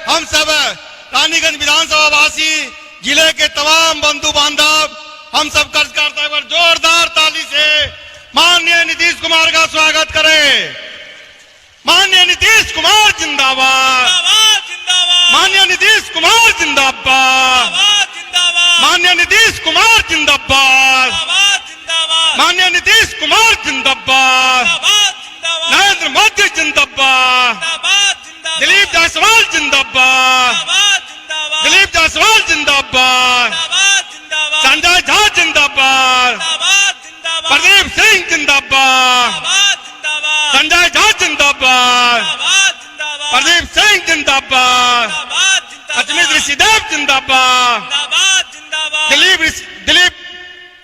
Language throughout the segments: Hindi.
हम सब रानीगंज विधानसभा वासी, जिले के तमाम बंधु बांधव, हम सब कर्ज करते हुए जोरदार ताली से माननीय नीतीश कुमार का स्वागत करें। माननीय नीतीश कुमार जिंदाबाद, माननीय नीतीश कुमार जिंदाबाद, माननीय नीतीश कुमार जिंदाबाद, माननीय नीतीश कुमार जिंदाबाद, नरेंद्र मोदी जिंदाबाद, दिलीप जायसवाल जिंदाबाद, दिलीप जायसवाल जिंदाबाद, संजय झा जिंदाबाद, प्रदीप सिंह जिंदाबाद, संजय झा जिंदाबाद, प्रदीप सिंह जिंदाबाद, अजमेर ऋषिदेव जिंदाबाद, दिलीप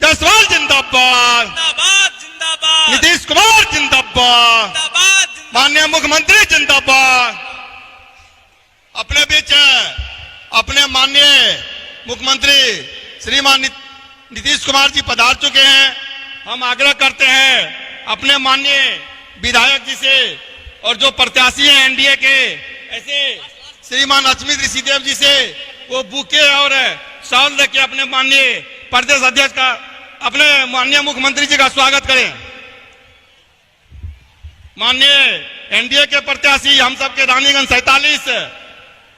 जायसवाल जिंदाबाद, नीतीश कुमार जिंदाबाद, माननीय मुख्यमंत्री जिंदाबाद। अपने बीच अपने माननीय मुख्यमंत्री श्रीमान नीतीश कुमार जी पधार चुके हैं। हम आग्रह करते हैं अपने माननीय विधायक जी से और जो प्रत्याशी हैं एनडीए के, ऐसे श्रीमान अजमेर ऋषिदेव जी से वो बुके और शॉल देके अपने माननीय प्रदेश अध्यक्ष का, अपने माननीय मुख्यमंत्री जी का स्वागत करें। माननीय एनडीए के प्रत्याशी, हम सबके रानीगंज 47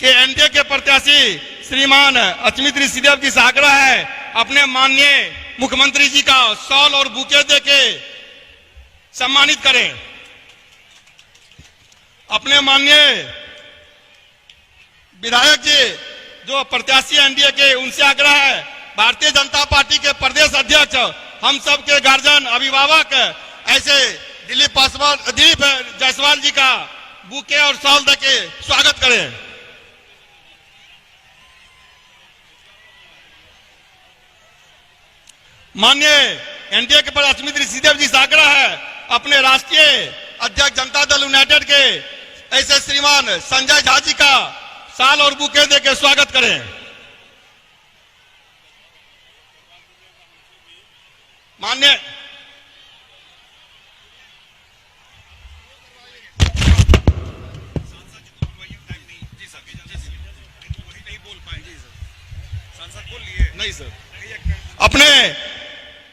के एनडीए के प्रत्याशी श्रीमान अजमेर ऋषिदेव जी से आग्रह है अपने माननीय मुख्यमंत्री जी का शॉल और बुके देके सम्मानित करें। अपने माननीय विधायक जी जो प्रत्याशी एनडीए के, उनसे आग्रह है भारतीय जनता पार्टी के प्रदेश अध्यक्ष, हम सब के गार्जियन, अभिभावक, ऐसे दिलीप जायसवाल जी का बुके और शॉल देके स्वागत करें। माननीय एनडीए के प्रदेश अजमेर ऋषिदेव जी से आग्रह है अपने राष्ट्रीय अध्यक्ष जनता दल यूनाइटेड के, ऐसे श्रीमान संजय झा जी का शाल और बुके देके स्वागत करें। माननीय नहीं सर, अपने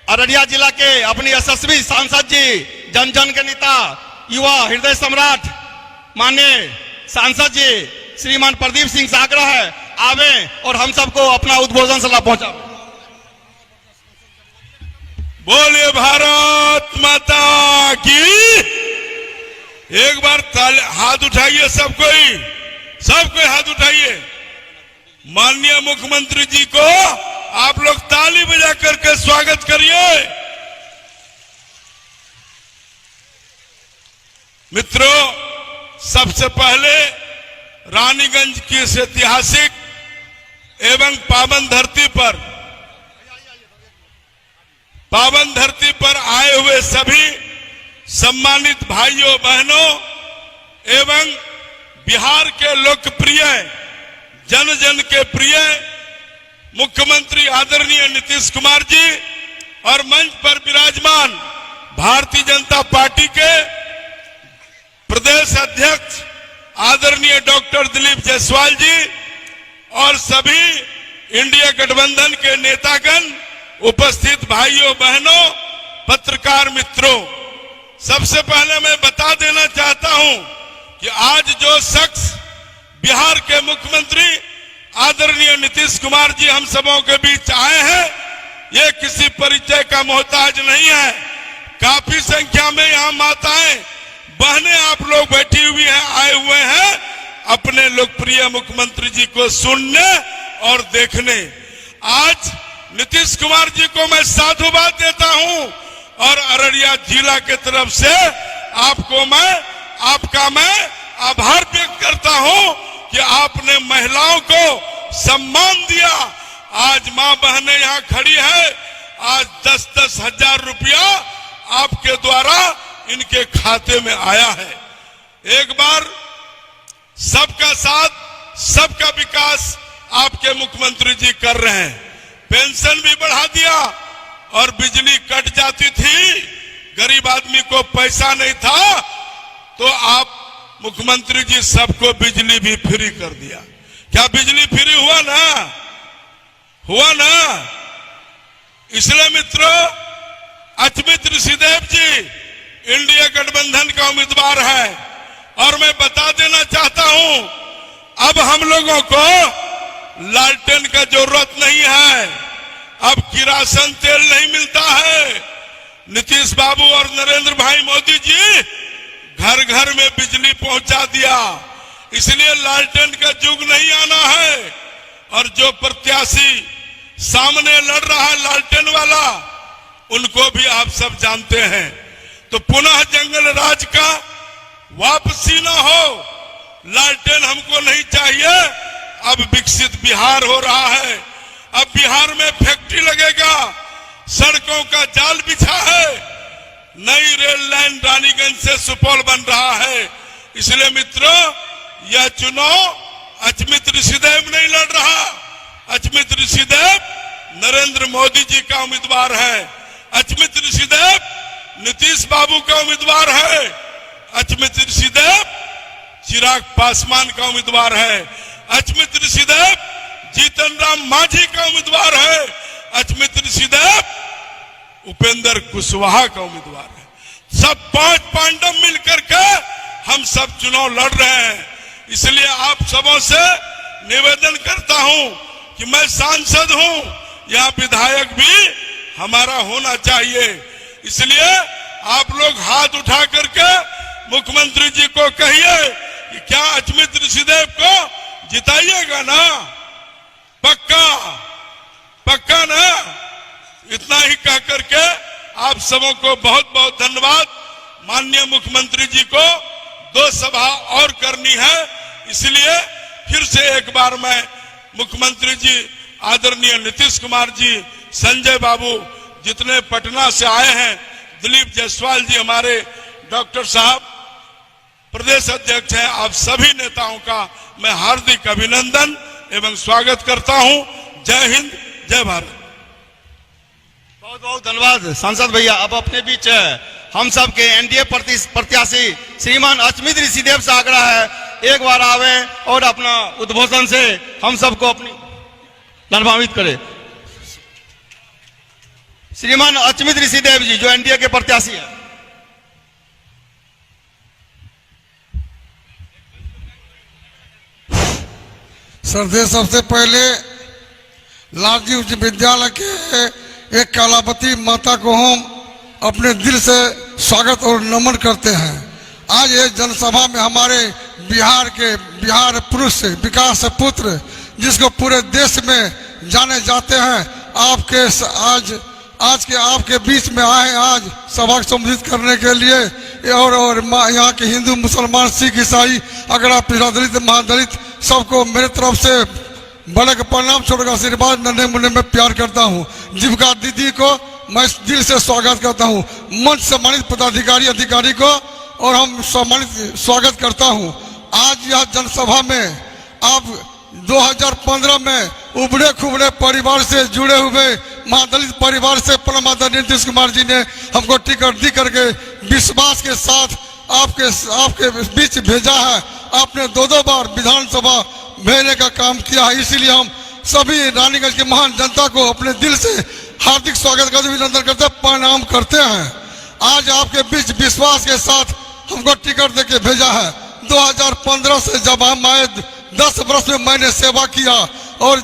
अररिया जिला के अपनी यशस्वी सांसद जी, जन जन के नेता, युवा हृदय सम्राट माननीय सांसद जी श्रीमान प्रदीप सिंह से आग्रह है आवे और हम सबको अपना उद्बोधन सलाह पहुंचा। बोले भारत माता की। एक बार हाथ उठाइए, सब कोई हाथ उठाइए। माननीय मुख्यमंत्री जी को आप लोग ताली बजा करके स्वागत करिए। मित्रों, सबसे पहले रानीगंज की इस ऐतिहासिक एवं पावन धरती पर आए हुए सभी सम्मानित भाइयों बहनों एवं बिहार के लोकप्रिय, जन जन के प्रिय मुख्यमंत्री आदरणीय नीतीश कुमार जी और मंच पर विराजमान भारतीय जनता पार्टी के प्रदेश अध्यक्ष आदरणीय डॉक्टर दिलीप जायसवाल जी और सभी इंडिया गठबंधन के नेतागण, उपस्थित भाइयों बहनों, पत्रकार मित्रों, सबसे पहले मैं बता देना चाहता हूं कि आज जो शख्स बिहार के मुख्यमंत्री आदरणीय नीतीश कुमार जी हम सबों के बीच आए हैं, ये किसी परिचय का मोहताज नहीं है। काफी संख्या में यहाँ माताएं बहनें आप लोग बैठी हुई हैं, आए हुए हैं अपने लोकप्रिय मुख्यमंत्री जी को सुनने और देखने। आज नीतीश कुमार जी को मैं साधुवाद देता हूं और अररिया जिला के तरफ से आपका मैं आभार व्यक्त करता हूं कि आपने महिलाओं को सम्मान दिया। आज मां बहनें यहाँ खड़ी है, आज 10-10 हजार रुपया आपके द्वारा इनके खाते में आया है। एक बार सबका साथ सबका विकास आपके मुख्यमंत्री जी कर रहे हैं। पेंशन भी बढ़ा दिया और बिजली कट जाती थी, गरीब आदमी को पैसा नहीं था, तो आप मुख्यमंत्री जी सबको बिजली भी फ्री कर दिया। क्या बिजली फ्री हुआ ना? हुआ ना? इसलिए मित्रों, अचमित ऋषिदेव जी इंडिया गठबंधन का उम्मीदवार है और मैं बता देना चाहता हूं, अब हम लोगों को लालटेन का जरूरत नहीं है, अब किरासन तेल नहीं मिलता है। नीतीश बाबू और नरेंद्र भाई मोदी जी घर घर में बिजली पहुंचा दिया, इसलिए लालटेन का युग नहीं आना है। और जो प्रत्याशी सामने लड़ रहा है लालटेन वाला, उनको भी आप सब जानते हैं। तो पुनः जंगल राज का वापसी ना हो, लालटेन हमको नहीं चाहिए। अब विकसित बिहार हो रहा है, अब बिहार में फैक्ट्री लगेगा, सड़कों का जाल बिछा है, नई रेल लाइन रानीगंज से सुपौल बन रहा है। इसलिए मित्रों, यह चुनाव अचमित ऋषिदेव नहीं लड़ रहा, अचमित ऋषिदेव नरेंद्र मोदी जी का उम्मीदवार है, अचमित ऋषिदेव नीतीश बाबू का उम्मीदवार है, अचमित ऋषिदेव चिराग पासवान का उम्मीदवार है, अचमित ऋषिदेव जीतन राम मांझी का उम्मीदवार है, अचमित ऋषिदेव उपेंद्र कुशवाहा का उम्मीदवार है। सब 5 पांडव मिलकर के हम सब चुनाव लड़ रहे हैं। इसलिए आप सबों से निवेदन करता हूं कि मैं सांसद हूं, यहां विधायक भी हमारा होना चाहिए। इसलिए आप लोग हाथ उठा करके मुख्यमंत्री जी को कहिए कि क्या अचमित ऋषिदेव को जिताइएगा ना? पक्का पक्का ना? इतना ही कह करके आप सबों को बहुत बहुत धन्यवाद। माननीय मुख्यमंत्री जी को 2 सभा और करनी है, इसलिए फिर से एक बार मैं मुख्यमंत्री जी आदरणीय नीतीश कुमार जी, संजय बाबू जितने पटना से आए हैं, दिलीप जायसवाल जी हमारे डॉक्टर साहब प्रदेश अध्यक्ष हैं, आप सभी नेताओं का मैं हार्दिक अभिनंदन एवं स्वागत करता हूं। जय हिंद, जय भारत। बहुत बहुत धन्यवाद सांसद भैया। अब अपने बीच हम सब के एनडीए प्रत्याशी श्रीमान अचमित ऋषिदेव से आग्रह है, एक बार आवे और अपना उद्बोधन से हम सबको अपनी लाभान्वित करे। श्रीमान अचमित ऋषिदेव जी जो एनडीए के प्रत्याशी है। सरदे सबसे पहले लालजी उच्च विद्यालय के एक कलावती माता को हम अपने दिल से स्वागत और नमन करते हैं। आज ये जनसभा में हमारे बिहार पुरुष विकास पुत्र, जिसको पूरे देश में जाने जाते हैं, आपके बीच में आए आज सभा को संबोधित करने के लिए। और यहाँ के हिंदू, मुसलमान, सिख, ईसाई, अगर आप दलित, महादलित, सबको मेरे तरफ से बड़े का प्रणाम, छोटे का आशीर्वाद, नन्हे मुन्ने में प्यार करता हूँ। जीविका दीदी को मैं दिल से स्वागत करता हूँ, मंच सम्मानित अधिकारी को और हम सम्मानित स्वागत करता हूँ। आज यह जनसभा में आप 2015 में उबड़े खुबड़े परिवार से जुड़े हुए महादलित परिवार से परम आदरणीय नीतीश कुमार जी ने हमको टिकट दी करके विश्वास के साथ आपके बीच भेजा है। आपने 2 बार विधानसभा भेजने का काम किया है, इसीलिए हम सभी रानीगंज की महान जनता को अपने दिल से हार्दिक स्वागत करते, अभिनंदन करते, प्रणाम करते हैं। आज आपके बीच विश्वास के साथ हमको टिकट देके भेजा है। 2015 से जब हम आए, 10 वर्ष में मैंने सेवा किया और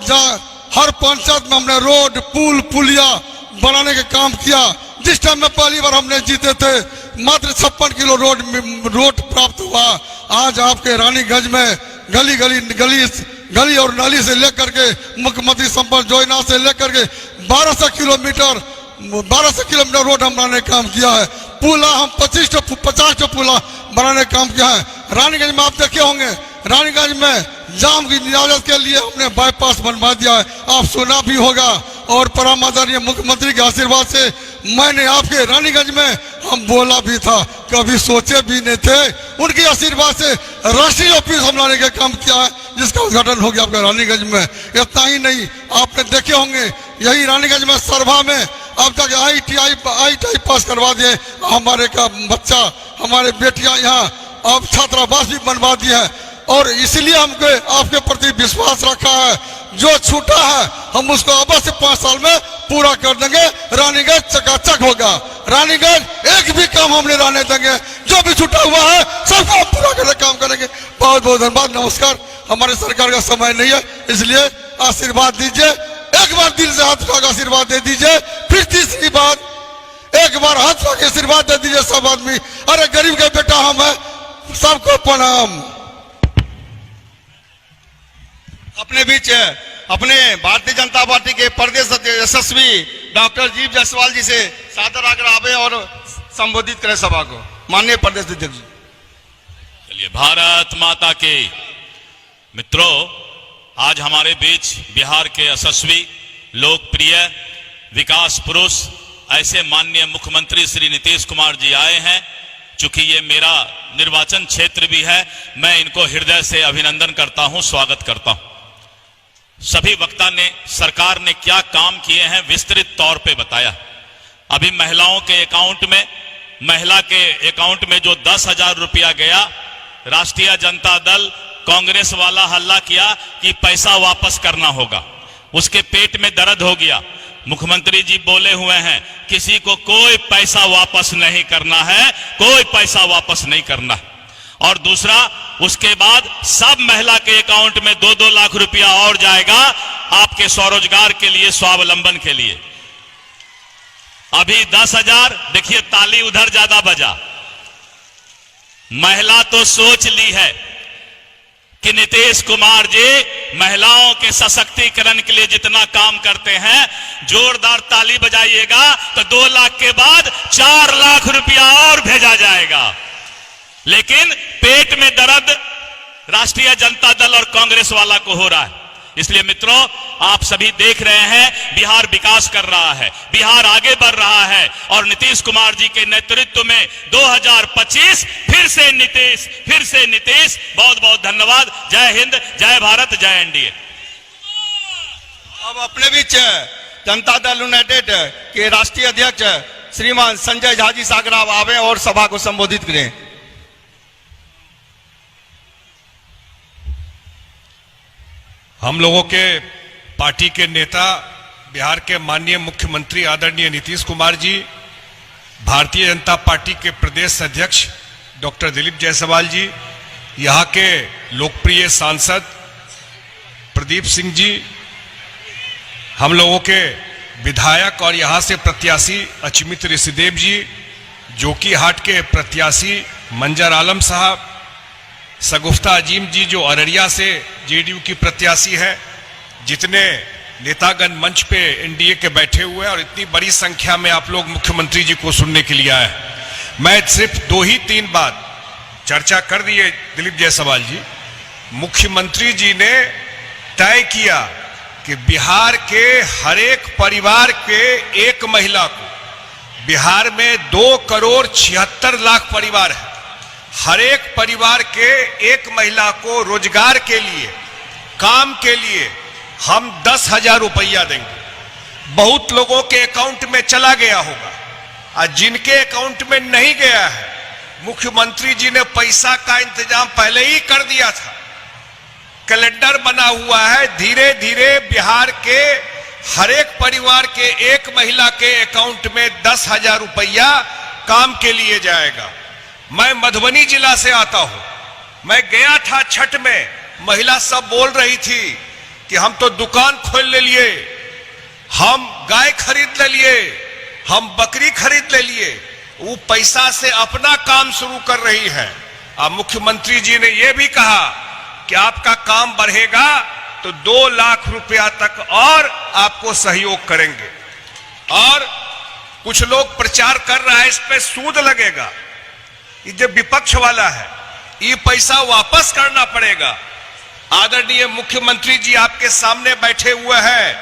हर पंचायत में हमने रोड, पुल, पुलिया बनाने का काम किया। जिस टाइम में पहली बार हमने जीते थे, मात्र 56 किलो रोड प्राप्त हुआ। आज आपके रानीगंज में गली और नाली से लेकर के मुख्यमंत्री संपर्क योजना से लेकर के 1200 किलोमीटर रोड हम बनाने का काम किया है। पुला हम 50 पुला बनाने का काम किया है। रानीगंज में आप देखे होंगे, रानीगंज में जाम की निजात के लिए हमने बाईपास बनवा दिया है, आप सुना भी होगा। और परम आदरणीय मुख्यमंत्री के आशीर्वाद से मैंने आपके रानीगंज में हम बोला भी था, कभी सोचे भी नहीं थे। उनके आशीर्वाद से राष्ट्रीय ऑफिस हम लाने का काम किया है, जिसका उद्घाटन हो गया आपके रानीगंज में। इतना ही नहीं, आपने देखे होंगे यही रानीगंज में सरभा में अब तक IIT पास करवा दिए हमारे का बच्चा, हमारे बेटियां यहाँ अब छात्रावास भी बनवा दिए है। और इसलिए हमको आपके प्रति विश्वास रखा है। जो छूटा है हम उसको अवश्य 5 साल में पूरा कर देंगे। रानीगंज चकाचक होगा। रानीगंज एक भी काम हम नहीं रहने देंगे। जो भी छूटा हुआ है सबको पूरा करने काम करेंगे। बहुत बहुत धन्यवाद, नमस्कार। हमारे सरकार का समय नहीं है, इसलिए आशीर्वाद दीजिए। एक बार दिल से हाथ उठा आशीर्वाद दे दीजिए। फिर तीसरी बार एक बार हाथ उठा के आशीर्वाद दे दीजिए सब आदमी। अरे गरीब का बेटा हम है, सबको प्रणाम। अपने बीच अपने भारतीय जनता पार्टी के प्रदेश यशस्वी डॉक्टर जीव जायसवाल जी से सादर आग्रह आवे और संबोधित करें सभा को। माननीय प्रदेश अध्यक्ष जी। चलिए, भारत माता के मित्रों, आज हमारे बीच बिहार के यशस्वी लोकप्रिय विकास पुरुष ऐसे माननीय मुख्यमंत्री श्री नीतीश कुमार जी आए हैं। चूंकि ये मेरा निर्वाचन क्षेत्र भी है, मैं इनको हृदय से अभिनंदन करता हूं, स्वागत करता हूं। सभी वक्ता ने सरकार ने क्या काम किए हैं विस्तृत तौर पे बताया। अभी महिलाओं के अकाउंट में, महिला के अकाउंट में जो 10,000 रुपया गया, राष्ट्रीय जनता दल कांग्रेस वाला हल्ला किया कि पैसा वापस करना होगा। उसके पेट में दर्द हो गया। मुख्यमंत्री जी बोले हुए हैं किसी को कोई पैसा वापस नहीं करना है, कोई पैसा वापस नहीं करना है। और दूसरा, उसके बाद सब महिला के अकाउंट में 2-2 लाख रुपया और जाएगा आपके स्वरोजगार के लिए, स्वावलंबन के लिए। अभी 10,000, देखिए ताली उधर ज्यादा बजा। महिला तो सोच ली है कि नीतीश कुमार जी महिलाओं के सशक्तिकरण के लिए जितना काम करते हैं, जोरदार ताली बजाइएगा तो 2 लाख के बाद 4 लाख रुपया और भेजा जाएगा। लेकिन पेट में दर्द राष्ट्रीय जनता दल और कांग्रेस वाला को हो रहा है। इसलिए मित्रों, आप सभी देख रहे हैं बिहार विकास कर रहा है, बिहार आगे बढ़ रहा है और नीतीश कुमार जी के नेतृत्व में 2025 फिर से नीतीश, फिर से नीतीश। बहुत बहुत धन्यवाद। जय हिंद, जय भारत, जय एनडीए। अब अपने बीच जनता दल यूनाइटेड के राष्ट्रीय अध्यक्ष श्रीमान संजय झा जी सागरा आवे और सभा को संबोधित करें। हम लोगों के पार्टी के नेता, बिहार के माननीय मुख्यमंत्री आदरणीय नीतीश कुमार जी, भारतीय जनता पार्टी के प्रदेश अध्यक्ष डॉक्टर दिलीप जायसवाल जी, यहाँ के लोकप्रिय सांसद प्रदीप सिंह जी, हम लोगों के विधायक और यहाँ से प्रत्याशी अचमित ऋषिदेव जी, जोकीहाट के प्रत्याशी मंजर आलम साहब, सगुफ्ता अजीम जी जो अररिया से जेडीयू की प्रत्याशी है, जितने नेतागण मंच पे एनडीए के बैठे हुए हैं और इतनी बड़ी संख्या में आप लोग मुख्यमंत्री जी को सुनने के लिए आए। मैं सिर्फ 2 ही 3 बात चर्चा कर दिए दिलीप जायसवाल जी। मुख्यमंत्री जी ने तय किया कि बिहार के हर एक परिवार के एक महिला को, बिहार में 2,76,00,000 परिवार है, हर एक परिवार के एक महिला को रोजगार के लिए, काम के लिए हम 10,000 रुपया देंगे। बहुत लोगों के अकाउंट में चला गया होगा और जिनके अकाउंट में नहीं गया है, मुख्यमंत्री जी ने पैसा का इंतजाम पहले ही कर दिया था। कैलेंडर बना हुआ है। धीरे धीरे बिहार के हर एक परिवार के एक महिला के अकाउंट में 10,000 रुपया काम के लिए जाएगा। मैं मधुबनी जिला से आता हूं। मैं गया था छठ में, महिला सब बोल रही थी कि हम तो दुकान खोल ले लिए, हम गाय खरीद ले लिए, हम बकरी खरीद ले लिए। वो पैसा से अपना काम शुरू कर रही है। अब मुख्यमंत्री जी ने यह भी कहा कि आपका काम बढ़ेगा तो 2 लाख रुपया तक और आपको सहयोग करेंगे। और कुछ लोग प्रचार कर रहा है इस पे सूद लगेगा। ये जो विपक्ष वाला है, ये पैसा वापस करना पड़ेगा। आदरणीय मुख्यमंत्री जी आपके सामने बैठे हुए हैं।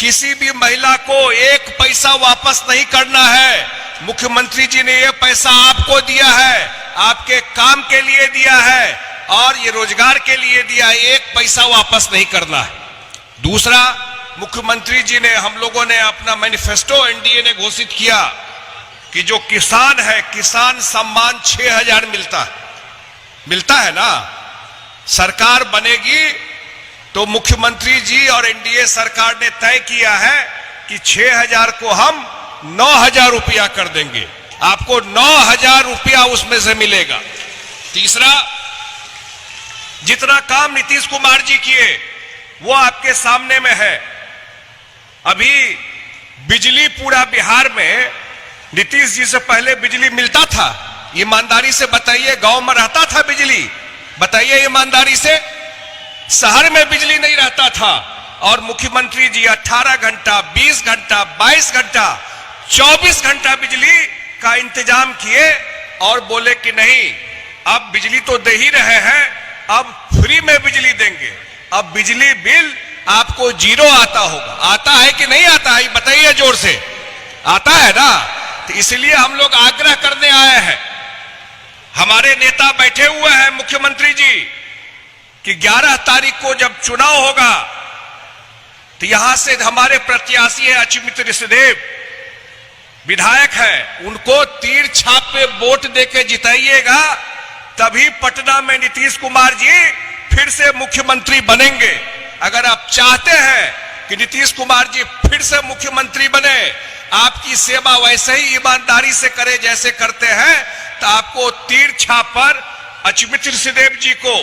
किसी भी महिला को एक पैसा वापस नहीं करना है। मुख्यमंत्री जी ने यह पैसा आपको दिया है, आपके काम के लिए दिया है और ये रोजगार के लिए दिया है। एक पैसा वापस नहीं करना है। दूसरा, मुख्यमंत्री जी ने, हम लोगों ने अपना मैनिफेस्टो एनडीए ने घोषित किया कि जो किसान है, किसान सम्मान 6,000 मिलता है ना। सरकार बनेगी तो मुख्यमंत्री जी और एनडीए सरकार ने तय किया है कि 6,000 को हम 9,000 रुपया कर देंगे। आपको 9,000 रुपया उसमें से मिलेगा। तीसरा, जितना काम नीतीश कुमार जी किए वो आपके सामने में है। अभी बिजली पूरा बिहार में नीतीश जी से पहले बिजली मिलता था? ईमानदारी से बताइए, गांव में रहता था बिजली? बताइए ईमानदारी से। शहर में बिजली नहीं रहता था और मुख्यमंत्री जी 18 घंटा, 20 घंटा, 22 घंटा, 24 घंटा बिजली का इंतजाम किए और बोले कि नहीं, अब बिजली तो दे ही रहे हैं, अब फ्री में बिजली देंगे। अब बिजली बिल आपको 0 आता होगा। आता है कि नहीं आता है? बताइए जोर से। आता है ना? तो इसलिए हम लोग आग्रह करने आए हैं, हमारे नेता बैठे हुए हैं मुख्यमंत्री जी, कि 11 तारीख को जब चुनाव होगा तो यहां से हमारे प्रत्याशी है अच्युत ऋषिदेव, विधायक है, उनको तीर छाप पे वोट देके जिताइएगा, तभी पटना में नीतीश कुमार जी फिर से मुख्यमंत्री बनेंगे। अगर आप चाहते हैं कि नीतीश कुमार जी फिर से मुख्यमंत्री बने, आपकी सेवा वैसे ही ईमानदारी से करे जैसे करते हैं, तो आपको तीर छाप पर अच्युत ऋषिदेव जी को,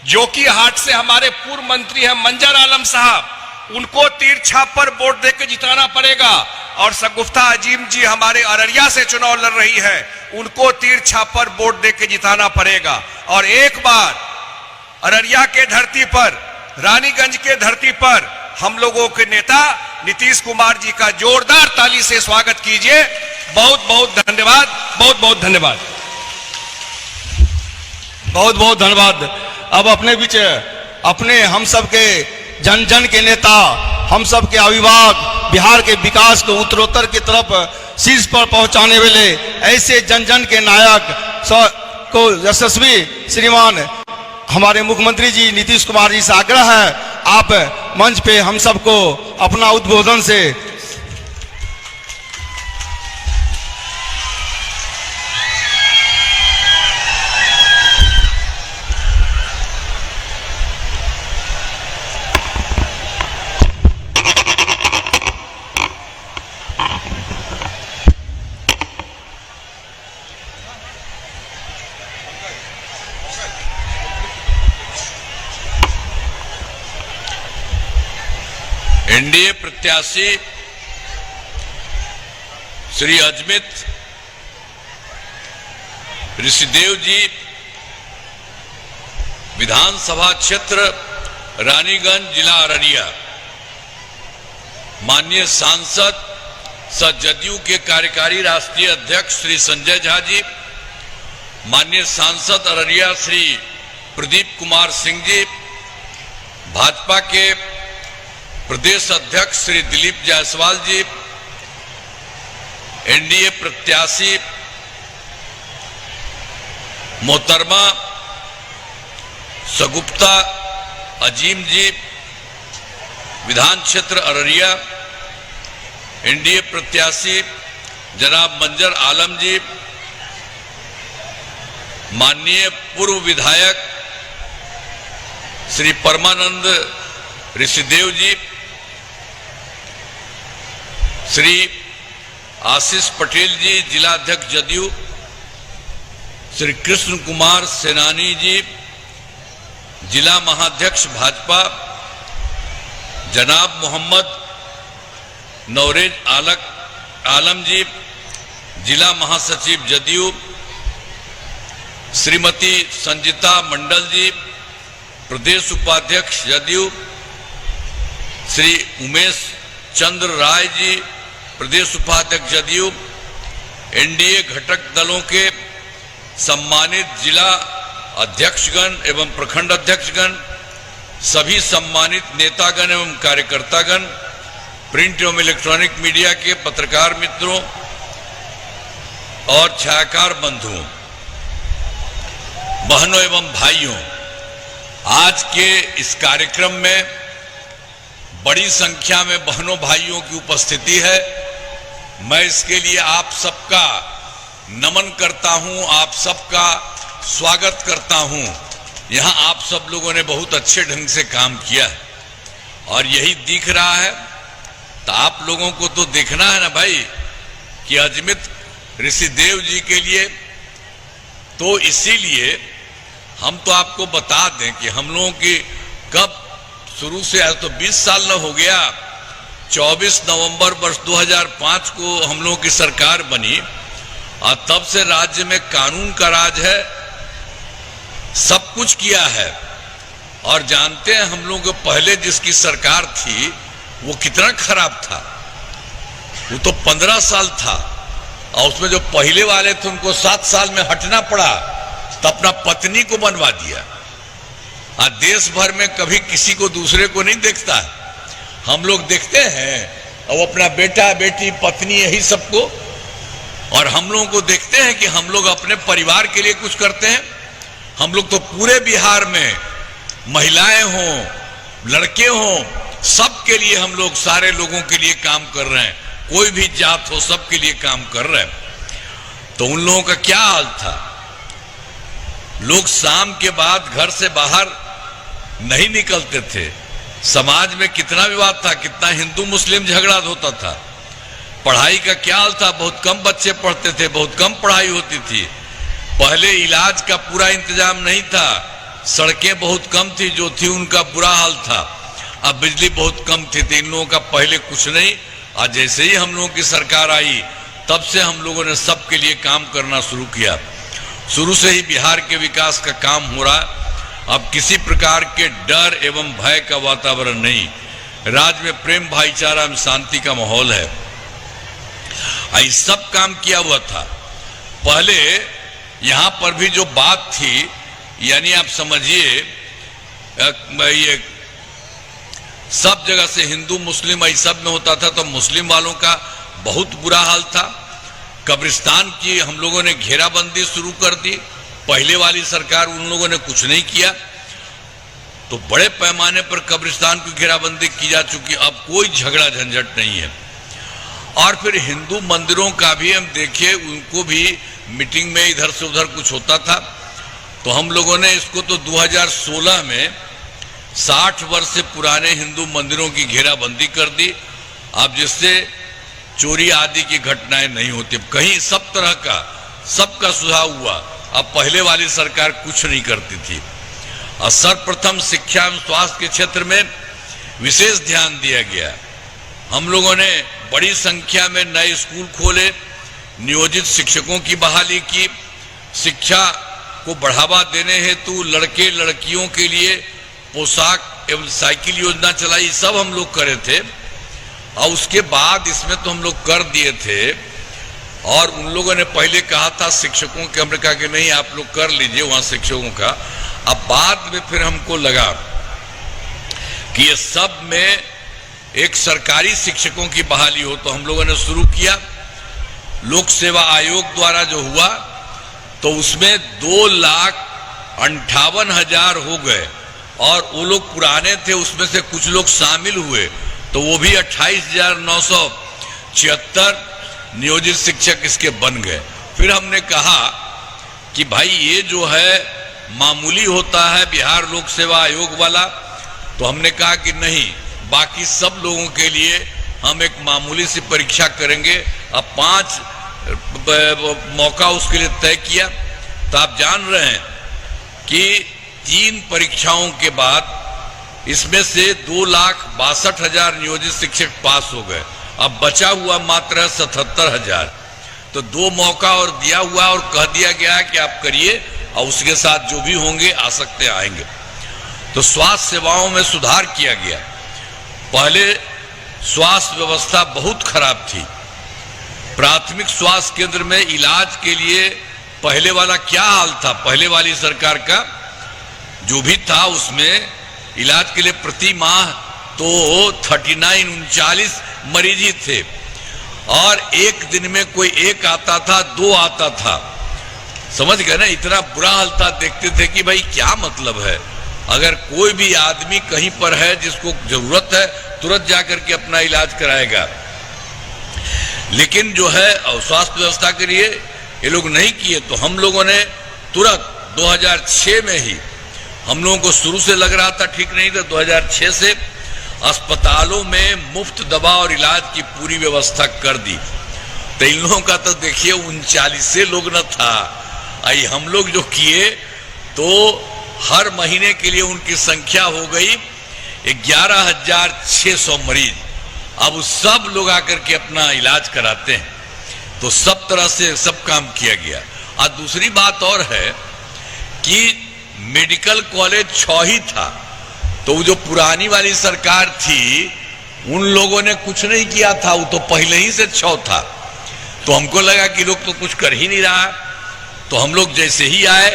जो कि हाट से हमारे पूर्व मंत्री हैं मंजर आलम साहब, उनको तीर छाप पर वोट देकर जिताना पड़ेगा। और शगुफ्ता अजीम जी हमारे अररिया से चुनाव लड़ रही है, उनको तीर छाप पर वोट देकर जिताना पड़ेगा। और एक बार अररिया के धरती पर, रानीगंज के धरती पर हम लोगों के नेता नीतीश कुमार जी का जोरदार ताली से स्वागत कीजिए। बहुत बहुत धन्यवाद, बहुत बहुत धन्यवाद, बहुत बहुत धन्यवाद। अब अपने बीच अपने हम सब के जन जन के नेता, हम सब के अभिभावक, बिहार के विकास को उत्तरोत्तर की तरफ शीर्ष पर पहुंचाने वाले ऐसे जन जन के नायक को यशस्वी श्रीमान हमारे मुख्यमंत्री जी नीतीश कुमार जी से आग्रह है, आप मंच पे हम सबको अपना उद्बोधन से एनडीए प्रत्याशी श्री अजमित ऋषिदेव जी, विधानसभा क्षेत्र रानीगंज, जिला अररिया, माननीय सांसद सह जदयू के कार्यकारी राष्ट्रीय अध्यक्ष श्री संजय झा जी, माननीय सांसद अररिया श्री प्रदीप कुमार सिंह जी, भाजपा के प्रदेश अध्यक्ष श्री दिलीप जायसवाल जी, एनडीए प्रत्याशी मोहतरमा शगुफ्ता अजीम जी, विधान क्षेत्र अररिया, एनडीए प्रत्याशी जनाब मंजर आलम जी, माननीय पूर्व विधायक श्री परमानंद ऋषिदेव जी, श्री आशीष पटेल जी, जिला अध्यक्ष जदयू, श्री कृष्ण कुमार सेनानी जी, जिला महाध्यक्ष भाजपा, जनाब मोहम्मद नौरेज आलम जी, जिला महासचिव जदयू, श्रीमती संजीता मंडल जी, प्रदेश उपाध्यक्ष जदयू, श्री उमेश चंद्र राय जी, प्रदेश उपाध्यक्ष जदयू, एनडीए घटक दलों के सम्मानित जिला अध्यक्षगण एवं प्रखंड अध्यक्षगण, सभी सम्मानित नेतागण एवं कार्यकर्तागण, प्रिंट एवं इलेक्ट्रॉनिक मीडिया के पत्रकार मित्रों और छायाकार बंधुओं, बहनों एवं भाइयों, आज के इस कार्यक्रम में बड़ी संख्या में बहनों भाइयों की उपस्थिति है। मैं इसके लिए आप सबका नमन करता हूं, आप सबका स्वागत करता हूं। यहां आप सब लोगों ने बहुत अच्छे ढंग से काम किया है और यही दिख रहा है। तो आप लोगों को तो देखना है ना भाई कि अजमित ऋषिदेव जी के लिए, तो इसीलिए हम तो आपको बता दें कि हम लोगों की कब शुरू से आज तो 20 साल न हो गया, 24 नवंबर वर्ष 2005 को हम लोगों की सरकार बनी और तब से राज्य में कानून का राज है, सब कुछ किया है। और जानते हैं हम लोगों को पहले जिसकी सरकार थी वो कितना खराब था, वो तो 15 साल था और उसमें जो पहले वाले थे उनको 7 साल में हटना पड़ा, तो अपना पत्नी को बनवा दिया। आज देश भर में कभी किसी को दूसरे को नहीं देखता, हम लोग देखते हैं और अपना बेटा बेटी पत्नी यही सबको, और हम लोगों को देखते हैं कि हम लोग अपने परिवार के लिए कुछ करते हैं। हम लोग तो पूरे बिहार में महिलाएं हों लड़के हों सबके लिए हम लोग सारे लोगों के लिए काम कर रहे हैं, कोई भी जात हो सबके लिए काम कर रहे हैं। तो उन लोगों का क्या हाल था, लोग शाम के बाद घर से बाहर नहीं निकलते थे। समाज में कितना विवाद था, कितना हिंदू मुस्लिम झगड़ा होता था। पढ़ाई का क्या हाल था, बहुत कम बच्चे पढ़ते थे, बहुत कम पढ़ाई होती थी। पहले इलाज का पूरा इंतजाम नहीं था, सड़कें बहुत कम थी, जो थी उनका बुरा हाल था। अब बिजली बहुत कम थी, तो इन लोगों का पहले कुछ नहीं। आज जैसे ही हम लोगों की सरकार आई तब से हम लोगों ने सबके लिए काम करना शुरू किया। शुरू से ही बिहार के विकास का काम हो रहा। अब किसी प्रकार के डर एवं भय का वातावरण नहीं, राज्य में प्रेम भाईचारा एवं शांति का माहौल है। ये सब काम किया हुआ था। पहले यहां पर भी जो बात थी, यानी आप समझिए ये सब जगह से हिंदू मुस्लिम ये सब में होता था, तो मुस्लिम वालों का बहुत बुरा हाल था। कब्रिस्तान की हम लोगों ने घेराबंदी शुरू कर दी, पहले वाली सरकार उन लोगों ने कुछ नहीं किया, तो बड़े पैमाने पर कब्रिस्तान की घेराबंदी की जा चुकी। अब कोई झगड़ा झंझट नहीं है। और फिर हिंदू मंदिरों का भी हम देखिए, उनको भी मीटिंग में इधर से उधर कुछ होता था, तो हम लोगों ने इसको तो 2016 में 60 वर्ष से पुराने हिंदू मंदिरों की घेराबंदी कर दी। अब जिससे चोरी आदि की घटनाएं नहीं होती, कहीं सब तरह का सबका सुधार हुआ। अब पहले वाली सरकार कुछ नहीं करती थी। और सर्वप्रथम शिक्षा एवं स्वास्थ्य के क्षेत्र में विशेष ध्यान दिया गया। हम लोगों ने बड़ी संख्या में नए स्कूल खोले, नियोजित शिक्षकों की बहाली की, शिक्षा को बढ़ावा देने हेतु लड़के लड़कियों के लिए पोशाक एवं साइकिल योजना चलाई, सब हम लोग करे थे। और उसके बाद इसमें तो हम लोग कर दिए थे। और उन लोगों ने पहले कहा था शिक्षकों के, हमने कहा कि नहीं आप लोग कर लीजिए वहां शिक्षकों का। अब बाद में फिर हमको लगा कि ये सब में एक सरकारी शिक्षकों की बहाली हो, तो हम लोगों ने शुरू किया। लोक सेवा आयोग द्वारा जो हुआ तो उसमें 2,58,000 हो गए, और वो लोग पुराने थे उसमें से कुछ लोग शामिल हुए, तो वो भी 28,976 नियोजित शिक्षक इसके बन गए। फिर हमने कहा कि भाई ये जो है मामूली होता है बिहार लोक सेवा आयोग वाला, तो हमने कहा कि नहीं, बाकी सब लोगों के लिए हम एक मामूली सी परीक्षा करेंगे। अब 5 मौका उसके लिए तय किया। तो आप जान रहे हैं कि 3 परीक्षाओं के बाद इसमें से 2,62,000 नियोजित शिक्षक पास हो गए। अब बचा हुआ मात्र 77,000। तो 2 मौका और दिया हुआ और कह दिया गया कि आप करिए, और उसके साथ जो भी होंगे आ सकते आएंगे। तो स्वास्थ्य सेवाओं में सुधार किया गया। पहले स्वास्थ्य व्यवस्था बहुत खराब थी। प्राथमिक स्वास्थ्य केंद्र में इलाज के लिए पहले वाला क्या हाल था, पहले वाली सरकार का जो भी था उसमें इलाज के लिए प्रति माह तो 39 मरीज ही थे, और एक दिन में कोई एक आता था, 2 आता था। समझ गए ना, इतना बुरा हाल था। देखते थे कि भाई क्या मतलब है, अगर कोई भी आदमी कहीं पर है जिसको जरूरत है तुरंत जाकर के अपना इलाज कराएगा। लेकिन जो है स्वास्थ्य व्यवस्था के लिए ये लोग नहीं किए, तो हम लोगों ने तुरंत 2006 में ही हम लोगों को शुरू से लग रहा था ठीक नहीं, तो 2006 से अस्पतालों में मुफ्त दवा और इलाज की पूरी व्यवस्था कर दी। तो इन लोगों का तो देखिए 39 लोग न था, आई हम लोग जो किए तो हर महीने के लिए उनकी संख्या हो गई 11,600 मरीज। अब सब लोग आकर के अपना इलाज कराते हैं, तो सब तरह से सब काम किया गया। और दूसरी बात और है कि मेडिकल कॉलेज 6 ही था, तो वो जो पुरानी वाली सरकार थी उन लोगों ने कुछ नहीं किया था, वो तो पहले ही से 6 था। तो हमको लगा कि लोग तो कुछ कर ही नहीं रहा, तो हम लोग जैसे ही आए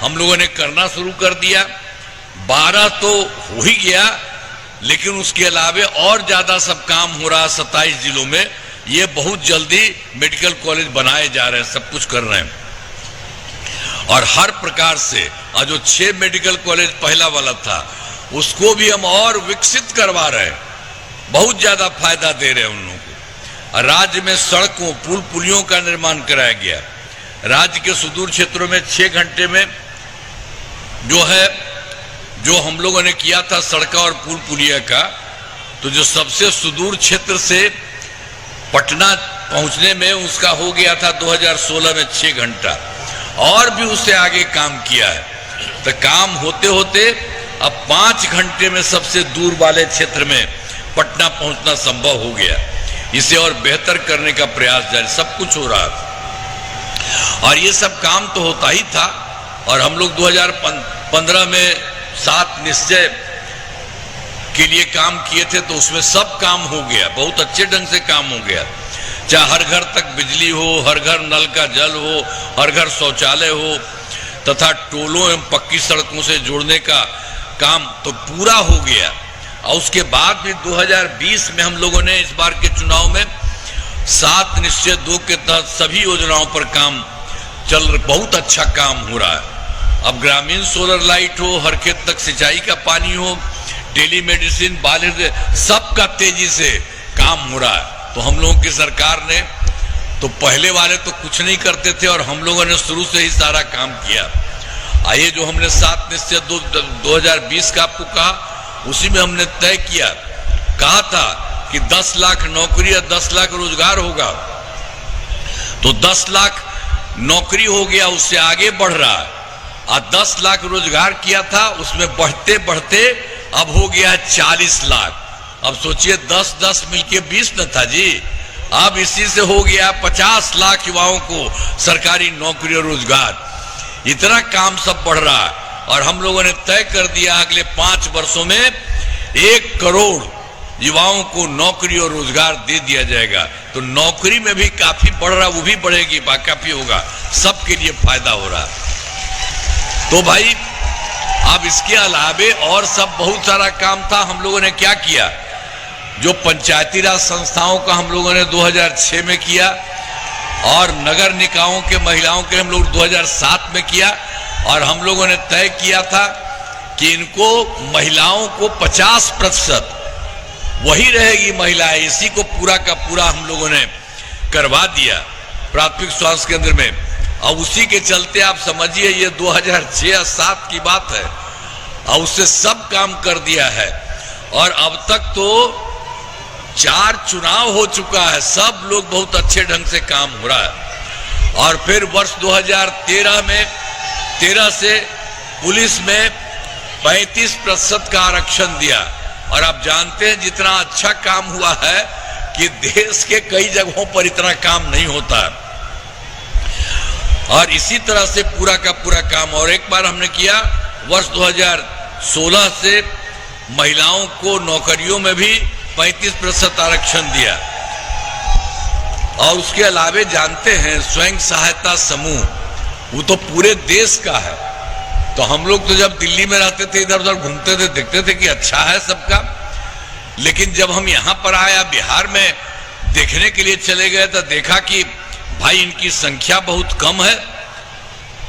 हम लोगों ने करना शुरू कर दिया। 12 तो हो ही गया, लेकिन उसके अलावे और ज्यादा सब काम हो रहा 27 जिलों में। ये बहुत जल्दी मेडिकल कॉलेज बनाए जा रहे हैं, सब कुछ कर रहे हैं। और हर प्रकार से आज जो 6 मेडिकल कॉलेज पहला वाला था उसको भी हम और विकसित करवा रहे हैं, बहुत ज्यादा फायदा दे रहे हैं उन लोगों को। राज्य में सड़कों पुल पुलियों का निर्माण कराया गया। राज्य के सुदूर क्षेत्रों में 6 घंटे में जो हम लोगों ने किया था सड़का और पुल पुलिया का, तो जो सबसे सुदूर क्षेत्र से पटना पहुंचने में उसका हो गया था 2016 में 6 घंटा, और भी उससे आगे काम किया है। तो काम होते होते अब 5 घंटे में सबसे दूर वाले क्षेत्र में पटना पहुंचना संभव हो गया। इसे और बेहतर करने का प्रयास जारी, सब कुछ हो रहा था। और ये सब काम तो होता ही था। और हम लोग 2015 में 7 निश्चय के लिए काम किए थे, तो उसमें सब काम हो गया, बहुत अच्छे ढंग से काम हो गया। चाहे हर घर तक बिजली हो, हर घर नल का जल हो, हर घर शौचालय हो, तथा टोलों एवं पक्की सड़कों से जोड़ने का काम तो पूरा हो गया। और उसके बाद भी 2020 में हम लोगों ने इस बार के चुनाव में 7 निश्चय 2 के तहत सभी योजनाओं पर काम बहुत अच्छा काम हो रहा है। अब ग्रामीण सोलर लाइट हो, हर खेत तक सिंचाई का पानी हो, टेलीमेडिसिन, बाल, सबका तेजी से काम हो रहा है। तो हम लोगों की सरकार ने, तो पहले वाले तो कुछ नहीं करते थे और हम लोगों ने शुरू से ही सारा काम किया। आइए जो हमने 7 निश्चय 2020 का आपको कहा, उसी में हमने तय किया, कहा था कि 10 लाख नौकरी या 10 लाख रोजगार होगा। तो 10 लाख नौकरी हो गया, उससे आगे बढ़ रहा है। और 10 लाख रोजगार किया था, उसमें बढ़ते बढ़ते अब हो गया 40 लाख। अब सोचिए 10-10 मिलके 20 न था जी, अब इसी से हो गया 50 लाख युवाओं को सरकारी नौकरी और रोजगार। इतना काम सब बढ़ रहा है। और हम लोगों ने तय कर दिया अगले 5 वर्षों में 1 करोड़ युवाओं को नौकरी और रोजगार दे दिया जाएगा। तो नौकरी में भी काफी बढ़ रहा, वो भी बढ़ेगी, काफी होगा, सबके लिए फायदा हो रहा। तो भाई अब इसके अलावे और सब बहुत सारा काम था। हम लोगों ने क्या किया, जो पंचायती राज संस्थाओं का हम लोगों ने 2006 में किया, और नगर निकायों के महिलाओं के हम लोग 2007 में किया। और हम लोगों ने तय किया था कि इनको महिलाओं को 50% वही रहेगी महिलाएं, इसी को पूरा का पूरा हम लोगों ने करवा दिया प्राथमिक स्वास्थ्य केंद्र में। और उसी के चलते आप समझिए ये 2006-7 की बात है, और उससे सब काम कर दिया है। और अब तक तो 4 चुनाव हो चुका है, सब लोग बहुत अच्छे ढंग से काम हो रहा है। और फिर वर्ष 2013 में 13 से पुलिस में 35% का आरक्षण दिया। और आप जानते हैं जितना अच्छा काम हुआ है कि देश के कई जगहों पर इतना काम नहीं होता। और इसी तरह से पूरा का पूरा काम। और एक बार हमने किया वर्ष 2016 से महिलाओं को नौकरियों में भी 35% आरक्षण दिया। और उसके अलावे जानते हैं स्वयं सहायता समूह, वो तो पूरे देश का है। तो हम लोग तो जब दिल्ली में रहते थे, इधर उधर घूमते थे, देखते थे कि अच्छा है सबका। लेकिन जब हम यहाँ पर आया बिहार में देखने के लिए चले गए, तो देखा कि भाई इनकी संख्या बहुत कम है।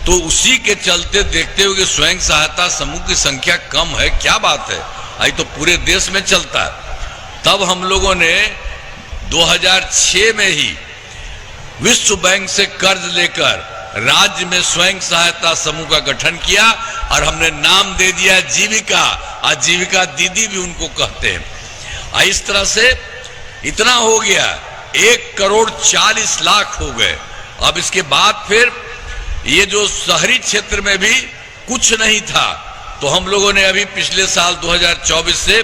तो उसी के चलते देखते हुए स्वयं सहायता समूह की संख्या कम है, क्या बात है, आई तो पूरे देश में चलता है। तब हम लोगों ने 2006 में ही विश्व बैंक से कर्ज लेकर राज्य में स्वयं सहायता समूह का गठन किया और हमने नाम दे दिया जीविका, आजीविका दीदी भी उनको कहते हैं। इस तरह से इतना हो गया, 1,40,00,000 हो गए। अब इसके बाद फिर ये जो शहरी क्षेत्र में भी कुछ नहीं था, तो हम लोगों ने अभी पिछले साल 2024 से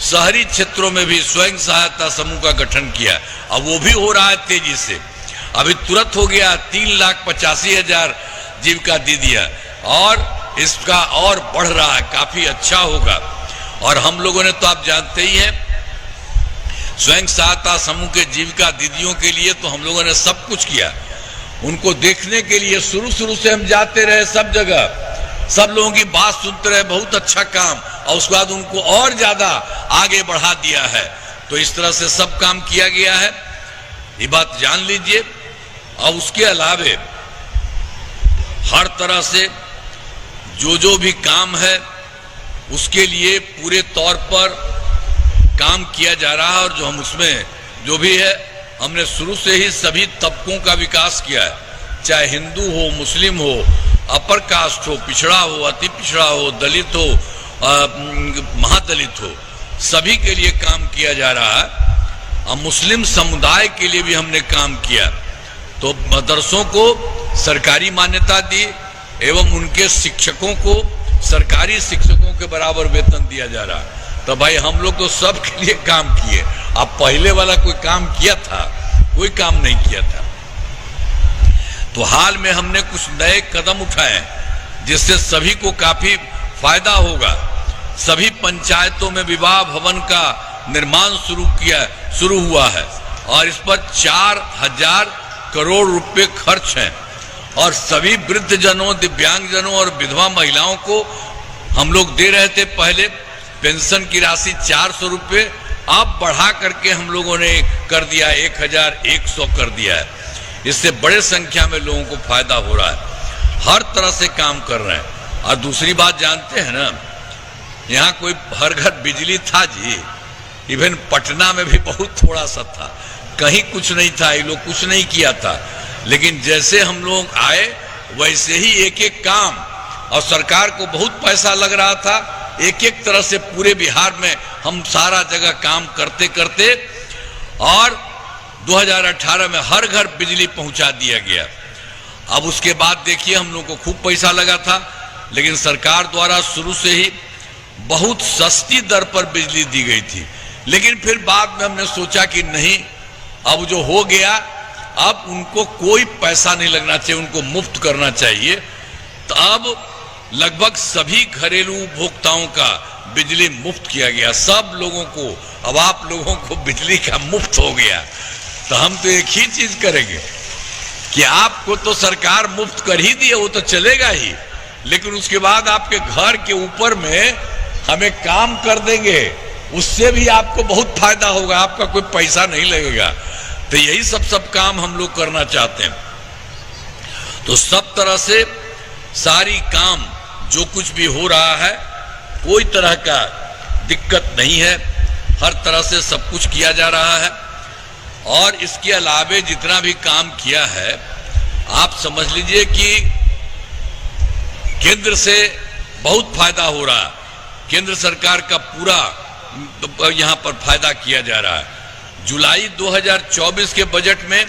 शहरी क्षेत्रों में भी स्वयं सहायता समूह का गठन किया। अब वो भी हो रहा है तेजी से। अभी तुरंत हो गया 3,85,000 जीविका दीदियां, और इसका और बढ़ रहा है, काफी अच्छा होगा। और हम लोगों ने तो आप जानते ही हैं, स्वयं सहायता समूह के जीविका दीदियों के लिए तो हम लोगों ने सब कुछ किया। उनको देखने के लिए शुरू से हम जाते रहे सब जगह, सब लोगों की बात सुनते रहे, बहुत अच्छा काम, और उसके बाद उनको और ज्यादा आगे बढ़ा दिया है। तो इस तरह से सब काम किया गया है, ये बात जान लीजिए। और उसके अलावे हर तरह से जो भी काम है उसके लिए पूरे तौर पर काम किया जा रहा है। और जो हम उसमें जो भी है, हमने शुरू से ही सभी तबकों का विकास किया है, चाहे हिंदू हो, मुस्लिम हो, अपर कास्ट हो, पिछड़ा हो, अति पिछड़ा हो, दलित हो, महादलित हो, सभी के लिए काम किया जा रहा है। और मुस्लिम समुदाय के लिए भी हमने काम किया। तो मदरसों को सरकारी मान्यता दी एवं उनके शिक्षकों को सरकारी शिक्षकों के बराबर वेतन दिया जा रहा है। तो भाई हम लोग तो सब के लिए काम किए। अब पहले वाला कोई काम किया था? कोई काम नहीं किया था। तो हाल में हमने कुछ नए कदम उठाए जिससे सभी को काफी फायदा होगा। सभी पंचायतों में विवाह भवन का निर्माण शुरू हुआ है, और इस पर 4,000 करोड़ रुपए खर्च हैं। और सभी वृद्धजनों, दिव्यांगजनों और विधवा महिलाओं को हम लोग दे रहे थे पहले पेंशन की राशि 400 रुपए, अब बढ़ा करके हम लोगों ने कर दिया 1,100 कर दिया है। इससे बड़े संख्या में लोगों को फायदा हो रहा है। हर तरह से काम कर रहे हैं। और दूसरी बात जानते हैं ना, यहाँ कोई हर घर बिजली था जी, इवन पटना में भी बहुत थोड़ा सा था, कहीं कुछ नहीं था, ये लोग कुछ नहीं किया था। लेकिन जैसे हम लोग आए वैसे ही एक एक काम, और सरकार को बहुत पैसा लग रहा था, एक एक तरह से पूरे बिहार में हम सारा जगह काम करते करते, और 2018 में हर घर बिजली पहुंचा दिया गया। अब उसके बाद देखिए हम लोग को खूब पैसा लगा था, लेकिन सरकार द्वारा शुरू से ही बहुत सस्ती दर पर बिजली दी गई थी। लेकिन फिर बाद में हमने सोचा कि नहीं, अब जो हो गया, अब उनको कोई पैसा नहीं लगना चाहिए, उनको मुफ्त करना चाहिए। तो अब लगभग सभी घरेलू उपभोक्ताओं का बिजली मुफ्त किया गया, सब लोगों को। अब आप लोगों को बिजली का मुफ्त हो गया। तो हम तो एक ही चीज करेंगे कि आपको तो सरकार मुफ्त कर ही दिए, वो तो चलेगा ही, लेकिन उसके बाद आपके घर के ऊपर में हमें काम कर देंगे, उससे भी आपको बहुत फायदा होगा, आपका कोई पैसा नहीं लगेगा। तो यही सब काम हम लोग करना चाहते हैं। तो सब तरह से सारी काम जो कुछ भी हो रहा है, कोई तरह का दिक्कत नहीं है, हर तरह से सब कुछ किया जा रहा है। और इसके अलावे जितना भी काम किया है, आप समझ लीजिए कि केंद्र से बहुत फायदा हो रहा है। केंद्र सरकार का पूरा यहां पर फायदा किया जा रहा है। जुलाई 2024 के बजट में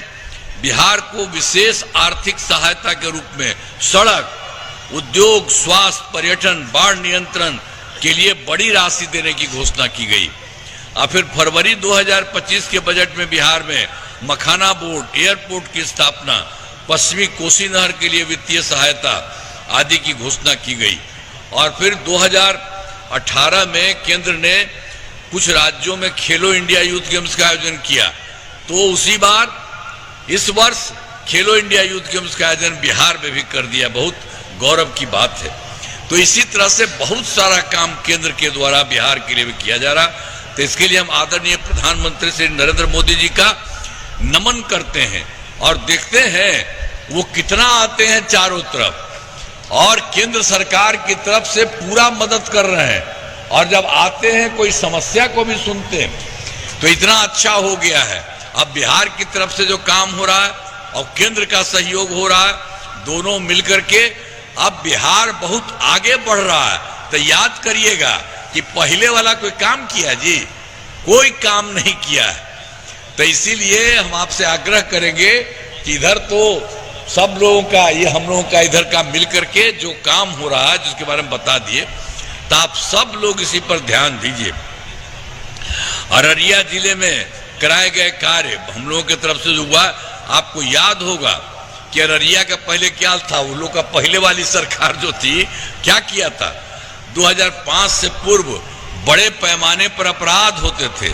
बिहार को विशेष आर्थिक सहायता के रूप में सड़क, उद्योग, स्वास्थ्य, पर्यटन, बाढ़ नियंत्रण के लिए बड़ी राशि देने की घोषणा की गई। और फिर फरवरी 2025 के बजट में बिहार में मखाना बोर्ड, एयरपोर्ट की स्थापना, पश्चिमी कोसी नहर के लिए वित्तीय सहायता आदि की घोषणा की गई। और फिर 2018 में केंद्र ने कुछ राज्यों में खेलो इंडिया यूथ गेम्स का आयोजन किया, तो उसी बार इस वर्ष खेलो इंडिया यूथ गेम्स का आयोजन बिहार में भी कर दिया। बहुत गौरव की बात है। तो इसी तरह से बहुत सारा काम केंद्र के द्वारा बिहार के लिए भी किया जा रहा। तो इसके लिए हम आदरणीय प्रधानमंत्री श्री नरेंद्र मोदी जी का नमन करते हैं, और देखते हैं वो कितना आते हैं चारों तरफ, और केंद्र सरकार की तरफ से पूरा मदद कर रहे हैं। और जब आते हैं कोई समस्या को भी सुनते हैं, तो इतना अच्छा हो गया है। अब बिहार की तरफ से जो काम हो रहा है और केंद्र का सहयोग हो रहा है, दोनों मिलकर के अब बिहार बहुत आगे बढ़ रहा है, तो याद करिएगा कि पहले वाला कोई काम किया जी? कोई काम नहीं किया है। तो इसीलिए हम आपसे आग्रह करेंगे कि इधर तो सब लोगों का, ये हम लोगों का इधर का मिलकर के जो काम हो रहा है जिसके बारे में बता दिए, तो आप सब लोग इसी पर ध्यान दीजिए। अररिया जिले में कराए गए कार्य हम लोगों की तरफ से जो हुआ, आपको याद होगा कि अररिया का पहले क्या था, वो लोग का पहले वाली सरकार जो थी क्या किया था, 2005 से पूर्व बड़े पैमाने पर अपराध होते थे,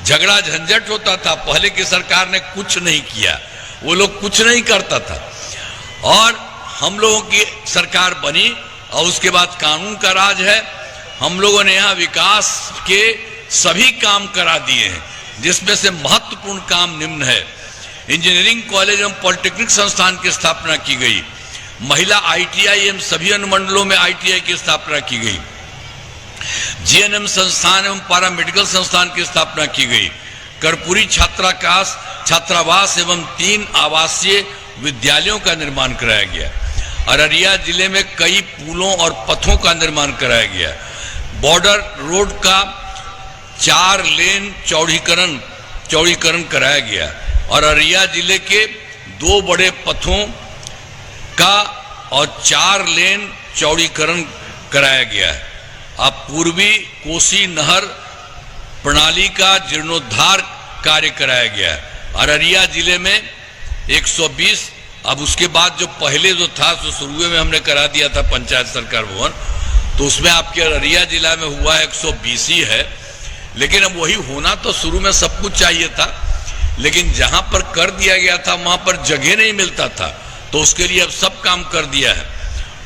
झगड़ा झंझट होता था। पहले की सरकार ने कुछ नहीं किया, वो लोग कुछ नहीं करता था, और हम लोगों की सरकार बनी और उसके बाद कानून का राज है। हम लोगों ने यहाँ विकास के सभी काम करा दिए हैं, जिसमें से महत्वपूर्ण काम निम्न है। इंजीनियरिंग कॉलेज एवं पॉलिटेक्निक संस्थान की स्थापना की गई, महिला ITI एवं सभी अनुमंडलों में ITI की स्थापना की गई, GNM संस्थान एवं पैरामेडिकल संस्थान की स्थापना की गई, कर्पूरी छात्रावास एवं 3 आवासीय विद्यालयों का निर्माण कराया गया। अररिया जिले में कई पुलों और पथों का निर्माण कराया गया। बॉर्डर रोड का 4 लेन चौड़ीकरण कराया गया और अररिया जिले के 2 बड़े पथों का और 4 लेन चौड़ीकरण कराया गया है। अब पूर्वी कोसी नहर प्रणाली का जीर्णोद्धार कार्य कराया गया है। अररिया जिले में 120, अब उसके बाद जो पहले जो था तो शुरू में हमने करा दिया था पंचायत सरकार भवन, तो उसमें आपके अररिया जिला में हुआ 120 ही है। लेकिन अब वही होना तो शुरू में सब कुछ चाहिए था, लेकिन जहां पर कर दिया गया था वहां पर जगह नहीं मिलता था, तो उसके लिए अब सब काम कर दिया है।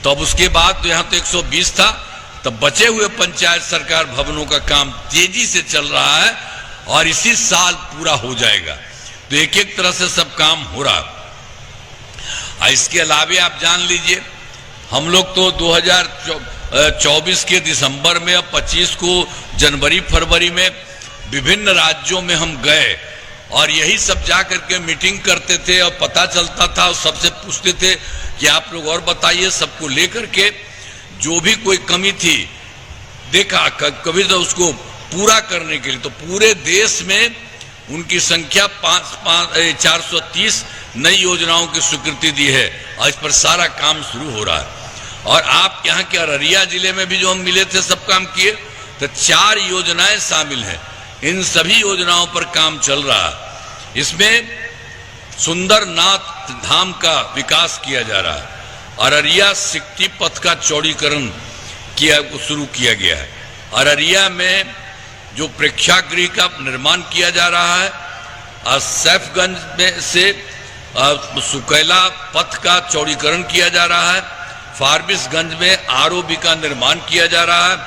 तो अब उसके बाद तो यहाँ तो 120 था, तब बचे हुए पंचायत सरकार भवनों का काम तेजी से चल रहा है और इसी साल पूरा हो जाएगा। तो एक एक तरह से सब काम हो रहा। इसके अलावे आप जान लीजिए, हम लोग तो 2024 के दिसंबर में और 25 को जनवरी फरवरी में विभिन्न राज्यों में हम गए और यही सब जा करके मीटिंग करते थे और पता चलता था और सबसे पूछते थे कि आप लोग और बताइए। सबको लेकर के जो भी कोई कमी थी देखा, कभी तो उसको पूरा करने के लिए तो पूरे देश में उनकी संख्या 430 नई योजनाओं की स्वीकृति दी है और इस पर सारा काम शुरू हो रहा है। और आप यहाँ के अररिया जिले में भी जो हम मिले थे सब काम किए, तो 4 योजनाएं शामिल हैं। इन सभी योजनाओं पर काम चल रहा है। इसमें सुंदरनाथ धाम का विकास किया जा रहा है। अररिया सिकटी पथ का चौड़ीकरण शुरू किया गया है। अररिया में जो प्रेक्षागृह का निर्माण किया जा रहा है, सैफगंज में से सुकैला पथ का चौड़ीकरण किया जा रहा है। फारबिसगंज में ROB का निर्माण किया जा रहा है।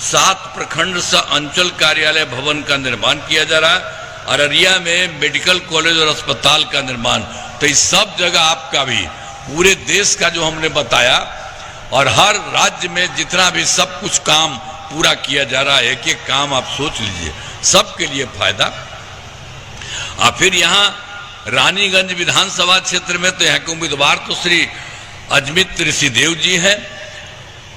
7 प्रखंड सा अंचल कार्यालय भवन का निर्माण किया जा रहा है। अररिया में मेडिकल कॉलेज और अस्पताल का निर्माण। तो इस सब जगह आपका भी पूरे देश का जो हमने बताया और हर राज्य में जितना भी सब कुछ काम पूरा किया जा रहा है, एक एक काम आप सोच लीजिए, सबके लिए फायदा। फिर यहाँ रानीगंज विधानसभा क्षेत्र में तो यहाँ के उम्मीदवार तो श्री अजमित ऋषिदेव जी हैं।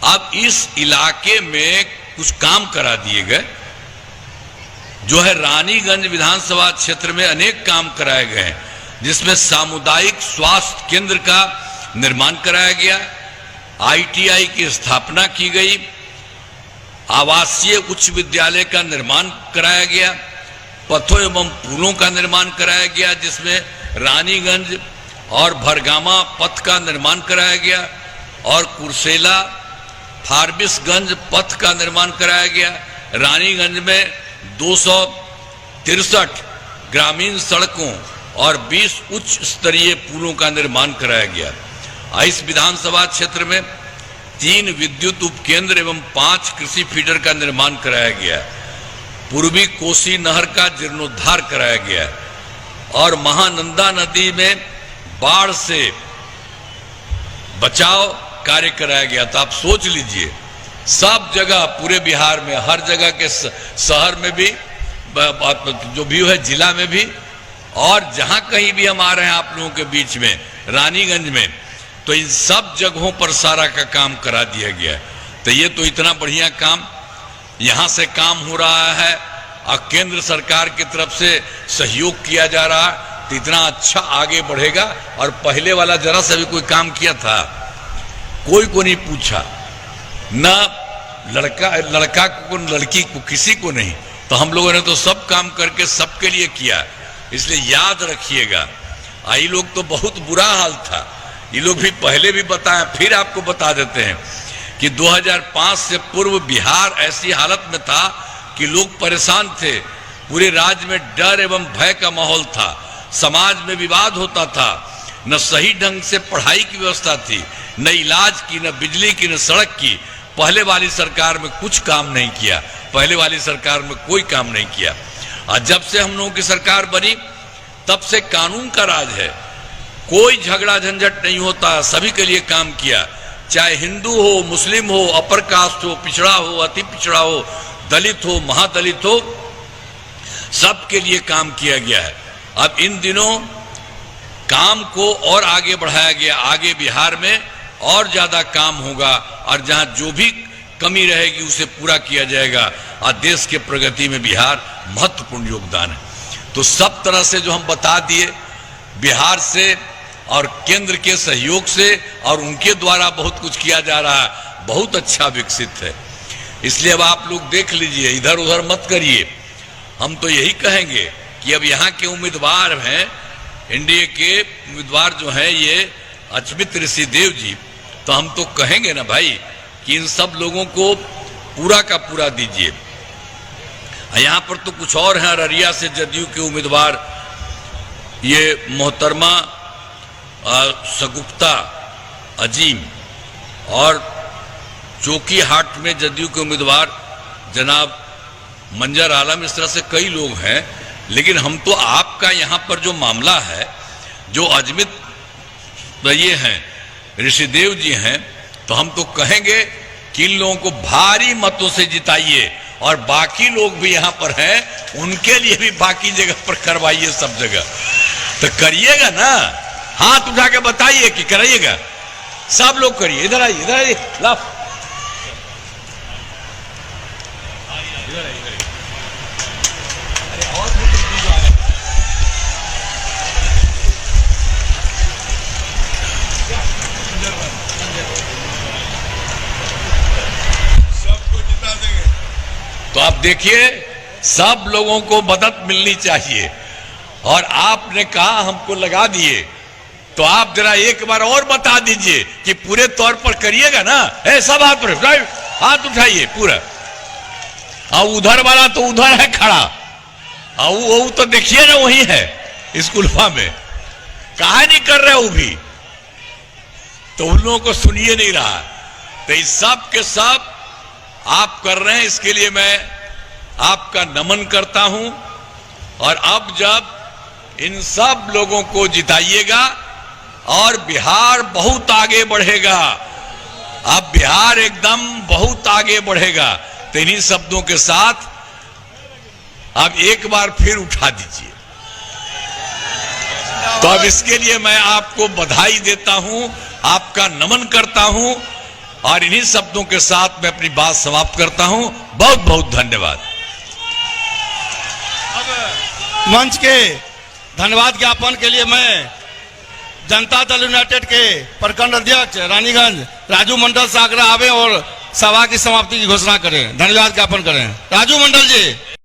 अब इस इलाके में कुछ काम करा दिए गए, जो है रानीगंज विधानसभा क्षेत्र में अनेक काम कराए गए हैं, जिसमें सामुदायिक स्वास्थ्य केंद्र का निर्माण कराया गया, ITI की स्थापना की गई, आवासीय उच्च विद्यालय का निर्माण कराया गया, पथों एवं पुलों का निर्माण कराया गया, जिसमें रानीगंज और भरगामा पथ का निर्माण कराया गया और कुर्सेला फारबिसगंज पथ का निर्माण कराया गया। रानीगंज में 263 ग्रामीण सड़कों और 20 उच्च स्तरीय पुलों का निर्माण कराया गया। इस विधानसभा क्षेत्र में 3 विद्युत उपकेंद्र एवं 5 कृषि फीडर का निर्माण कराया गया। पूर्वी कोसी नहर का जीर्णोद्धार कराया गया और महानंदा नदी में बाढ़ से बचाव कार्य कराया गया। तो आप सोच लीजिए, सब जगह पूरे बिहार में हर जगह के शहर में भी जो भी है, जिला में भी, और जहां कहीं भी हम आ रहे हैं आप लोगों के बीच में रानीगंज में, तो इन सब जगहों पर सारा का काम करा दिया गया है। तो ये तो इतना बढ़िया काम यहां से काम हो रहा है और केंद्र सरकार की तरफ से सहयोग किया जा रहा है, तो इतना अच्छा आगे बढ़ेगा। और पहले वाला जरा सा भी कोई काम किया था, कोई को नहीं पूछा, ना लड़का को लड़की को, किसी को नहीं। तो हम लोगों ने तो सब काम करके सबके लिए किया। इसलिए याद रखिएगा, ये लोग तो बहुत बुरा हाल था, ये लोग भी पहले भी बताए, फिर आपको बता देते हैं कि 2005 से पूर्व बिहार ऐसी हालत में था कि लोग परेशान थे। पूरे राज्य में डर एवं भय का माहौल था, समाज में विवाद होता था, न सही ढंग से पढ़ाई की व्यवस्था थी, न इलाज की, न बिजली की, न सड़क की। पहले वाली सरकार में कुछ काम नहीं किया, पहले वाली सरकार में कोई काम नहीं किया। और जब से हम लोगों की सरकार बनी तब से कानून का राज है, कोई झगड़ा झंझट नहीं होता, सभी के लिए काम किया। चाहे हिंदू हो, मुस्लिम हो, अपर कास्ट हो, पिछड़ा हो, अति पिछड़ा हो, दलित हो, महादलित हो, सबके लिए काम किया गया है। अब इन दिनों काम को और आगे बढ़ाया गया, आगे बिहार में और ज्यादा काम होगा और जहां जो भी कमी रहेगी उसे पूरा किया जाएगा और देश के प्रगति में बिहार महत्वपूर्ण योगदान है। तो सब तरह से जो हम बता दिए, बिहार से और केंद्र के सहयोग से और उनके द्वारा बहुत कुछ किया जा रहा है, बहुत अच्छा विकसित है। इसलिए अब आप लोग देख लीजिए, इधर उधर मत करिए। हम तो यही कहेंगे कि अब यहाँ के उम्मीदवार हैं, एनडीए के उम्मीदवार जो हैं ये अच्युत ऋषिदेव जी, तो हम तो कहेंगे ना भाई कि इन सब लोगों को पूरा का पूरा दीजिए। यहाँ पर तो कुछ और हैं, अररिया से जदयू के उम्मीदवार ये मोहतरमा सगुप्ता अजीम और चौकीहाट में जदयू के उम्मीदवार जनाब मंजर आलम, इस तरह से कई लोग हैं। लेकिन हम तो आपका यहाँ पर जो मामला है, जो अजमित ये हैं ऋषिदेव जी हैं, तो हम तो कहेंगे कि इन लोगों को भारी मतों से जिताइए और बाकी लोग भी यहाँ पर हैं, उनके लिए भी बाकी जगह पर करवाइए, सब जगह। तो करिएगा ना, हाथ उठा के बताइए कि कराइएगा, सब लोग करिए। इधर आइए, इधर आइए, ला तो आप देखिए, सब लोगों को मदद मिलनी चाहिए। और आपने कहा हमको लगा दिए, तो आप जरा एक बार और बता दीजिए कि पूरे तौर पर करिएगा ना। सब हाथ उठाइए पूरा। और उधर वाला तो उधर है खड़ा, और वो तो देखिए ना वही है स्कूलफा में, कहा नहीं कर रहे वो भी, तो उन लोगों को सुनिए नहीं रहा। तो इस सब के सब आप कर रहे हैं, इसके लिए मैं आपका नमन करता हूं। और अब जब इन सब लोगों को जिताइएगा और बिहार बहुत आगे बढ़ेगा, अब बिहार एकदम बहुत आगे बढ़ेगा। तो इन्हीं शब्दों के साथ अब एक बार फिर उठा दीजिए। तो अब इसके लिए मैं आपको बधाई देता हूं, आपका नमन करता हूं और इन्हीं शब्दों के साथ मैं अपनी बात समाप्त करता हूं। बहुत बहुत धन्यवाद। मंच के धन्यवाद ज्ञापन के लिए मैं जनता दल यूनाइटेड के प्रखंड अध्यक्ष रानीगंज राजू मंडल से आग्रह आवे और सभा की समाप्ति की घोषणा करें। धन्यवाद ज्ञापन करें। राजू मंडल जी।